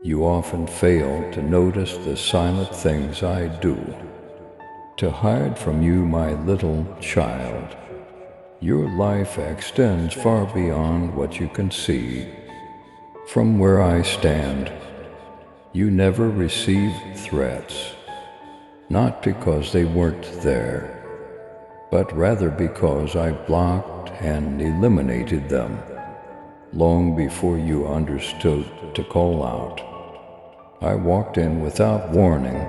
You often fail to notice the silent things I do. To hide from you, my little child, your life extends far beyond what you can see. From where I stand, you never received threats, not because they weren't there, but rather because I blocked and eliminated them long before you understood to call out. I walked in without warning.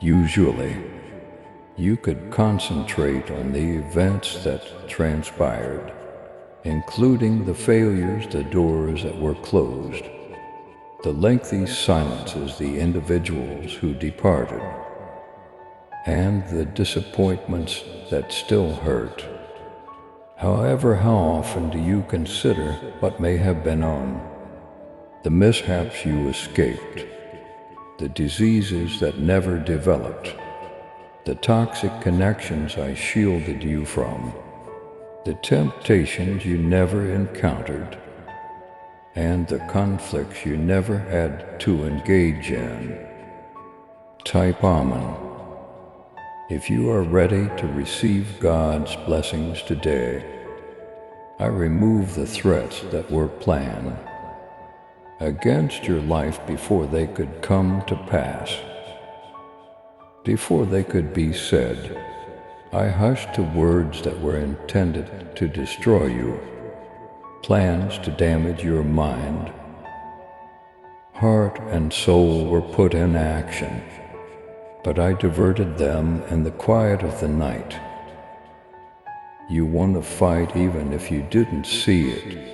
Usually, you could concentrate on the events that transpired, including the failures, the doors that were closed, the lengthy silences, the individuals who departed, and the disappointments that still hurt. However, how often do you consider what may have been on? The mishaps you escaped, the diseases that never developed, the toxic connections I shielded you from, the temptations you never encountered, and the conflicts you never had to engage in. Type Amen if you are ready to receive God's blessings today. I remove the threats that were planned against your life before they could come to pass. Before they could be said, I hushed to words that were intended to destroy you, plans to damage your mind. Heart and soul were put in action, but I diverted them in the quiet of the night. You won the fight even if you didn't see it.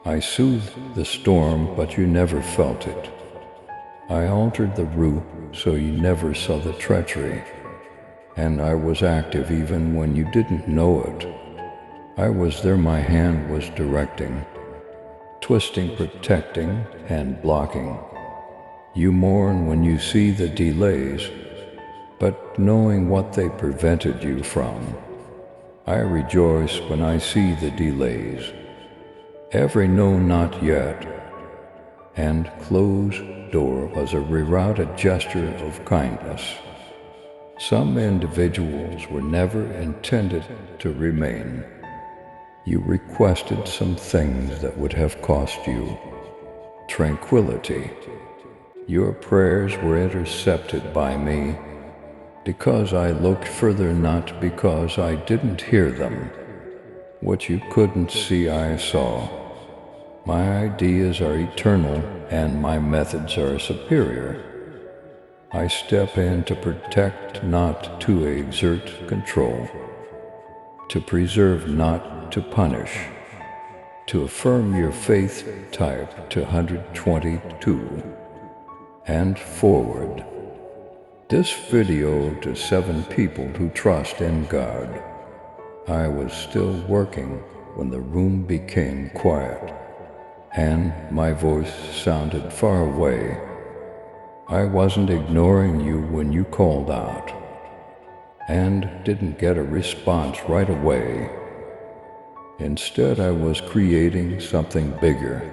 I soothed the storm, but you never felt it. I altered the route so you never saw the treachery, and I was active even when you didn't know it. I was there, my hand was directing, twisting, protecting, and blocking. You mourn when you see the delays, but knowing what they prevented you from. I rejoice when I see the delays, every no, not yet, and closed door was a rerouted gesture of kindness. Some individuals were never intended to remain. You requested some things that would have cost you tranquility. Your prayers were intercepted by me because I looked further, not because I didn't hear them. What you couldn't see, I saw. My ideas are eternal and my methods are superior. I step in to protect, not to exert control, to preserve, not to punish, to affirm your faith. Type to 122 and forward. This video to 7 people who trust in God. I was still working when the room became quiet, and my voice sounded far away. I wasn't ignoring you when you called out, and didn't get a response right away. Instead, I was creating something bigger.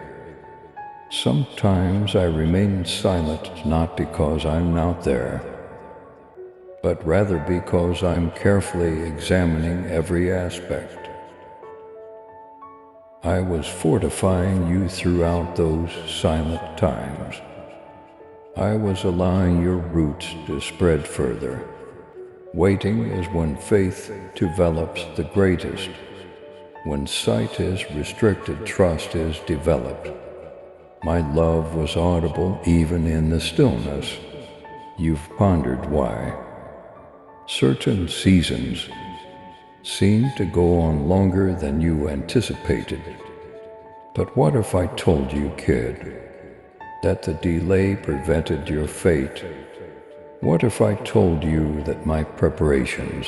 Sometimes I remain silent, not because I'm not there, but rather because I'm carefully examining every aspect. I was fortifying you throughout those silent times. I was allowing your roots to spread further. Waiting is when faith develops the greatest. When sight is restricted, trust is developed. My love was audible even in the stillness. You've pondered why. Certain seasons seem to go on longer than you anticipated. But what if I told you, kid, that the delay prevented your fate? What if I told you that my preparations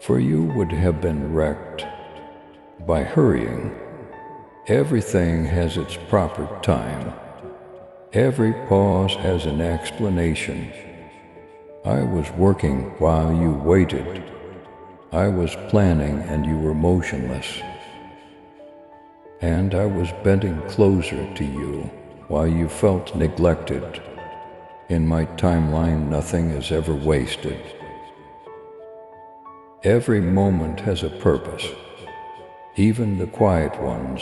for you would have been wrecked by hurrying? Everything has its proper time. Every pause has an explanation. I was working while you waited. I was planning and you were motionless. And I was bending closer to you, while you felt neglected. In my timeline, nothing is ever wasted. Every moment has a purpose, even the quiet ones.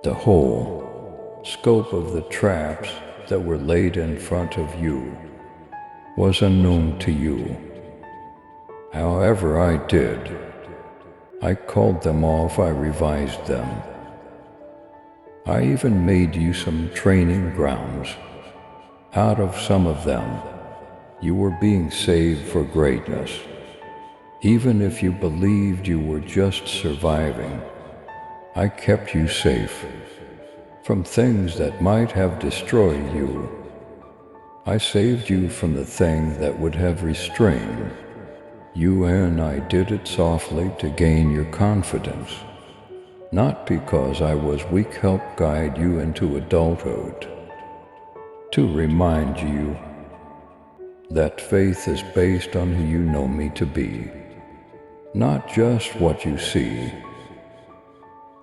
The whole scope of the traps that were laid in front of you was unknown to you. However, I did. I called them off, I revised them. I even made you some training grounds. Out of some of them, you were being saved for greatness. Even if you believed you were just surviving, I kept you safe from things that might have destroyed you. I saved you from the thing that would have restrained you, and I did it softly to gain your confidence. Not because I was weak, help guide you into adulthood. To remind you that faith is based on who you know me to be, not just what you see.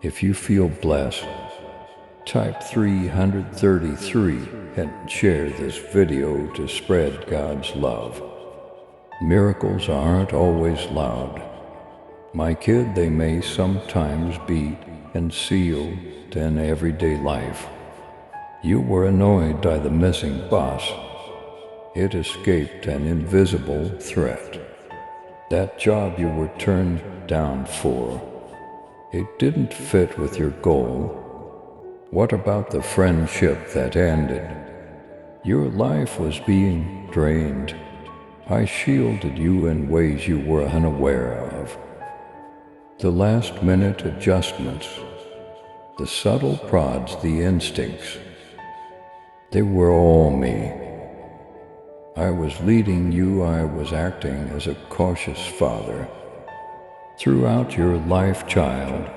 If you feel blessed, type 333 and share this video to spread God's love. Miracles aren't always loud. My kid, they may sometimes be concealed in everyday life. You were annoyed by the missing bus. It escaped an invisible threat. That job you were turned down for, it didn't fit with your goal. What about the friendship that ended? Your life was being drained. I shielded you in ways you were unaware of. The last-minute adjustments, the subtle prods, the instincts, they were all me. I was leading you, I was acting as a cautious father. Throughout your life, child,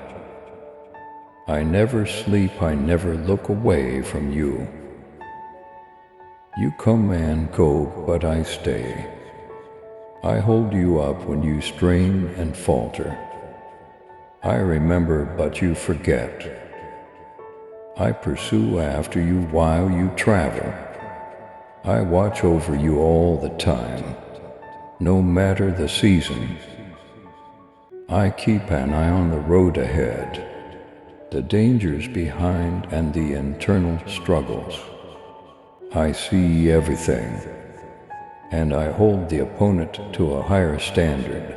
I never sleep, I never look away from you. You come and go, but I stay. I hold you up when you strain and falter. I remember, but you forget. I pursue after you while you travel. I watch over you all the time, no matter the season. I keep an eye on the road ahead, the dangers behind and the internal struggles. I see everything, and I hold the opponent to a higher standard.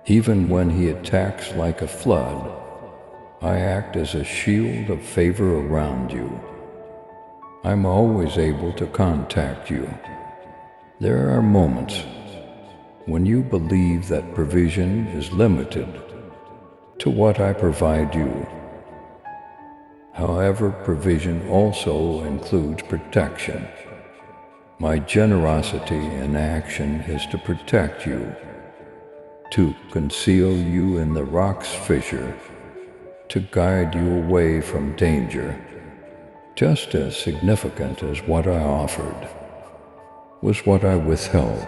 Even when he attacks like a flood, I act as a shield of favor around you. I'm always able to contact you. There are moments when you believe that provision is limited to what I provide you. However, provision also includes protection. My generosity in action is to protect you, to conceal you in the rock's fissure, to guide you away from danger. Just as significant as what I offered was what I withheld.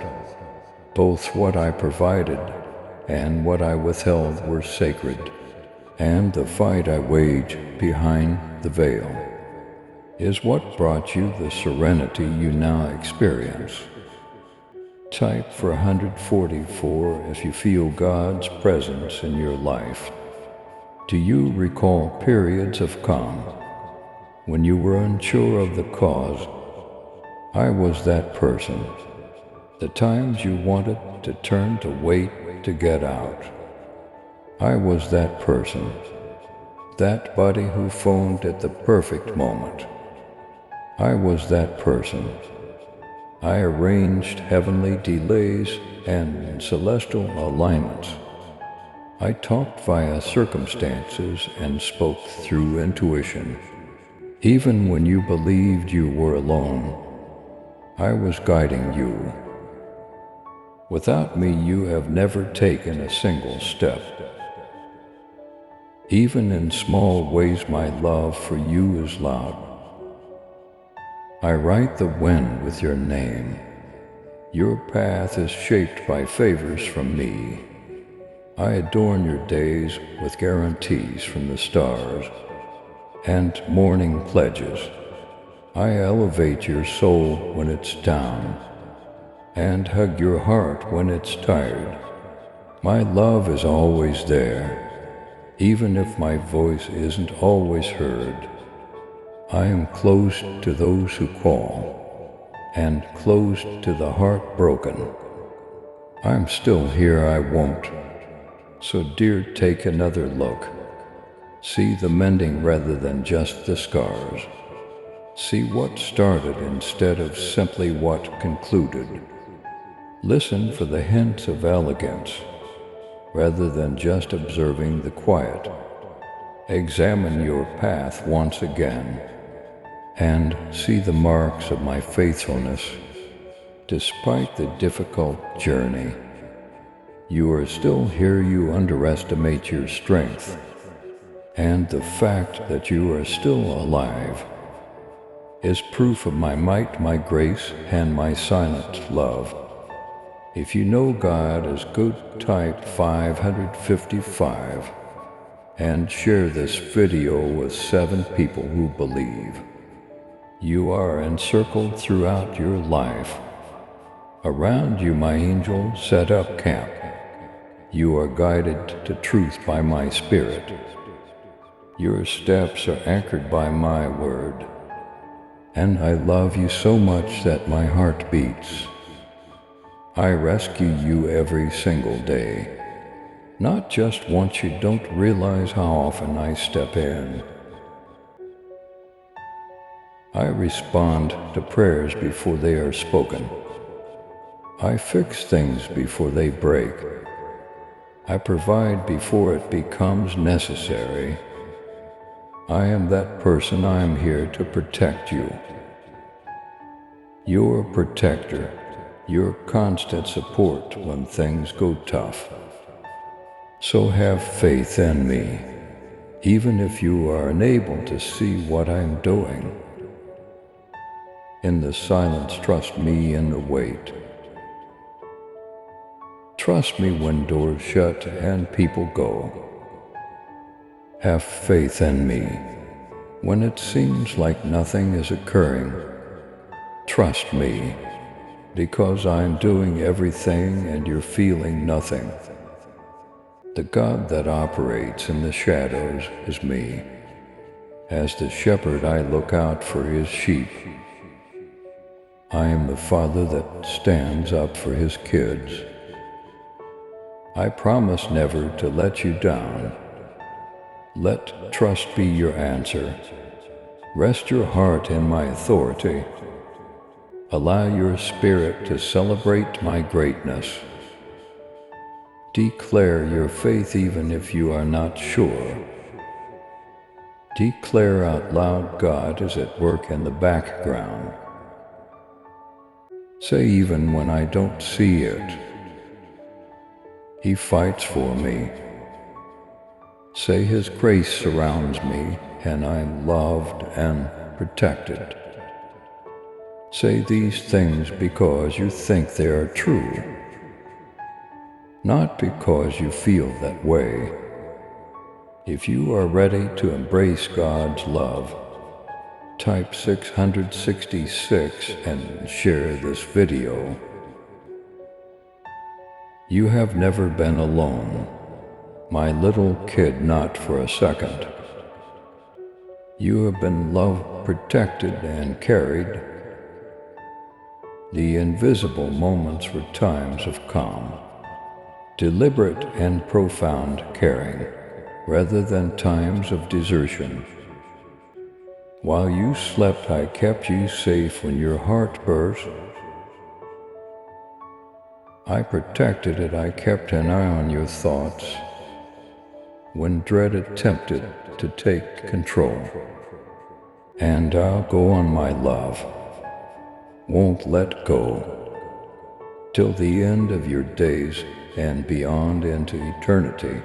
Both what I provided and what I withheld were sacred, and the fight I wage behind the veil is what brought you the serenity you now experience. Type for 144 if you feel God's presence in your life. Do you recall periods of calm when you were unsure of the cause? I was that person. The times you wanted to turn to wait to get out. I was that person. That buddy who phoned at the perfect moment. I was that person. I arranged heavenly delays and celestial alignments. I talked via circumstances and spoke through intuition. Even when you believed you were alone, I was guiding you. Without me, you have never taken a single step. Even in small ways, my love for you is loud. I write the wind with your name. Your path is shaped by favors from me. I adorn your days with guarantees from the stars. and morning pledges. I elevate your soul when it's down, and hug your heart when it's tired. My love is always there, even if my voice isn't always heard. I am close to those who call, and close to the heart broken. I'm still here, I won't. So dear, take another look. See the mending rather than just the scars. See what started instead of simply what concluded. Listen for the hints of elegance, rather than just observing the quiet. Examine your path once again, and see the marks of my faithfulness. Despite the difficult journey, you are still here. You underestimate your strength, and the fact that you are still alive is proof of my might, my grace, and my silent love. If you know God is good, type 555 and share this video with 7 people who believe. You are encircled throughout your life. Around you my angels set up camp. You are guided to truth by my spirit. Your steps are anchored by my word. And I love you so much that my heart beats. I rescue you every single day. Not just once. You don't realize how often I step in. I respond to prayers before they are spoken. I fix things before they break. I provide before it becomes necessary. I am that person. I am here to protect you. Your protector, your constant support when things go tough. So have faith in me, even if you are unable to see what I'm doing. In the silence, trust me in the wait. Trust me when doors shut and people go. Have faith in me when it seems like nothing is occurring. Trust me, because I'm doing everything and you're feeling nothing. The God that operates in the shadows is me. As the shepherd, I look out for his sheep. I am the father that stands up for his kids. I promise never to let you down. Let trust be your answer. Rest your heart in my authority. Allow your spirit to celebrate my greatness. Declare your faith even if you are not sure. Declare out loud, God is at work in the background. Say, even when I don't see it, He fights for me. Say, His grace surrounds me and I'm loved and protected. Say these things because you think they are true, not because you feel that way. If you are ready to embrace God's love, type 666 and share this video. You have never been alone, my little kid, not for a second. You have been loved, protected, and carried. The invisible moments were times of calm, deliberate and profound caring, rather than times of desertion. While you slept, I kept you safe when your heart burst. I protected it. I kept an eye on your thoughts when dread attempted to take control. And I'll go on, my love, won't let go, till the end of your days and beyond into eternity.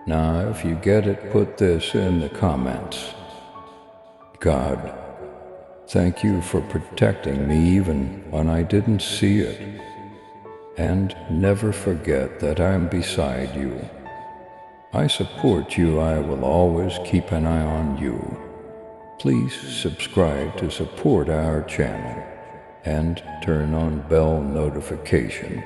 Now, if you get it, put this in the comments. God, thank you for protecting me even when I didn't see it. And never forget that I'm beside you. I support you. I will always keep an eye on you. Please subscribe to support our channel and turn on bell notification.